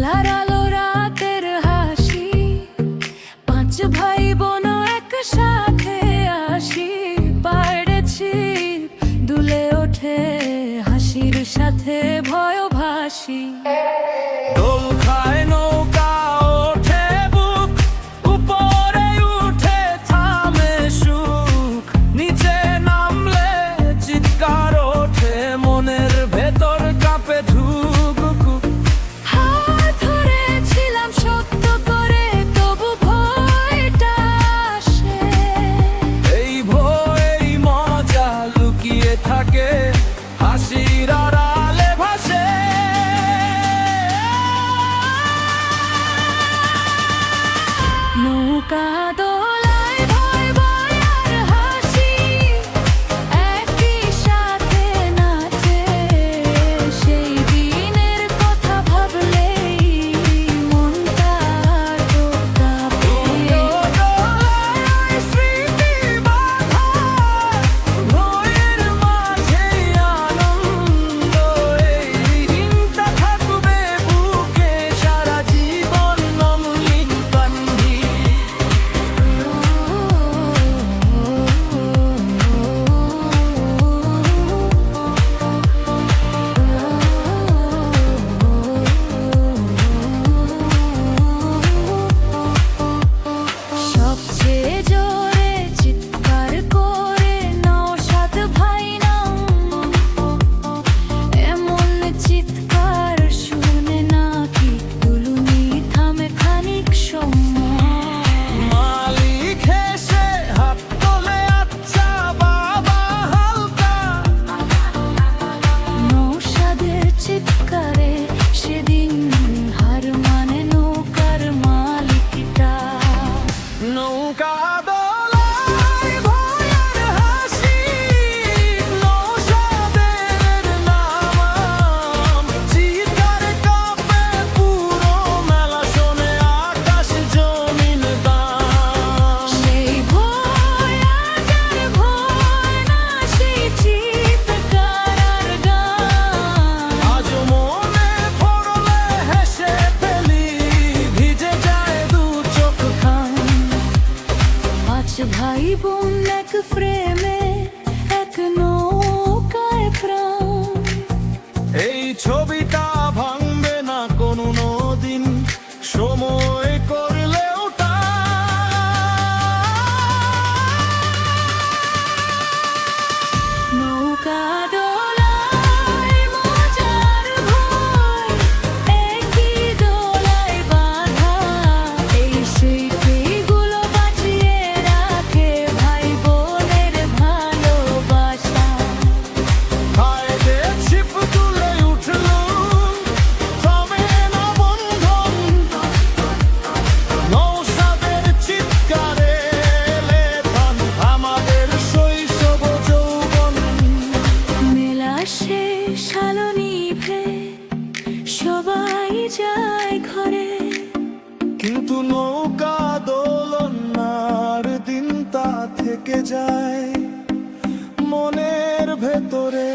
দোলার আলো রাতের হাসি, পাঁচ ভাই বোন একসাথে আসি, পাড়েছি দুলে ওঠে হাসির সাথে ভয় ভাসি। দোল খায় নৌকা ওঠে বুক, উপরে উঠে থামে সুখ, নিচে নামলে চিৎকার ওঠে মনের ভেতর কাঁপে ধুকু। হাত ধরেছিলাম সত্য করে, তবু ভয়টা আসে। এই ভয় এই মজা লুকিয়ে থাকে হাসির আড়ালে ভাসে। নৌকা দোলায় ভয় ভয় আর হাসি, একই সাথে নাচে। সেই দিনের কথা ভাবলেই মনটা তো কাঁপে। দোলায় স্মৃতি বাঁধা, ভয়ের মাঝে আনন্দ, এই দিনটা থাকবে বুকে সারা জীবন অমলিন বান্ধি। সবচেয়ে জোরে চিৎকার করে নওশাদ ভাই নাম, এমন চিৎকার শুনে নাকি দুলুনি থামে খানিক সময়। মালিক হেসে হাত তোলে, আচ্ছা বাবা হালকা। নওশাদের চিৎকারে সেদিন হার মানে নৌকার মালিকটা। নৌকা দোলায় ভয় আর হাসি, নওশাদের নাম, চিৎকার কাঁপে পুরো মেলা, শোনে আকাশ জমিন গান। সেই ভয় আজ আর ভয় না, সেই চিৎকার আর গান। আজ মনে পড়লে হেসে ফেলি, ভিজে যায় দু চোখ খান। পাঁচ ভাই বোন এক ফ্রেমে, এক নৌকায় প্রাণ। এই ছবিটা ভাঙবে না কোনো দিন, সময় করলেও নৌকা দোলায় মজার ভয়, একই দোলায় বাঁধা। এই স্মৃতিগুলো বাঁচিয়ে রাখে ভাই বোনের ভালোবাসা। হায়রে ছিপ তুলে উঠলো, থমে না বন্ধন, নওশাদের চিৎকারে লেথান আমাদের শৈশব যৌবন। মেলা শেষ আলো নিভে সবাই যায় ঘরে, কিন্তু নৌকা দোলনার দিনটা থেকে যায় মনের ভেতরে।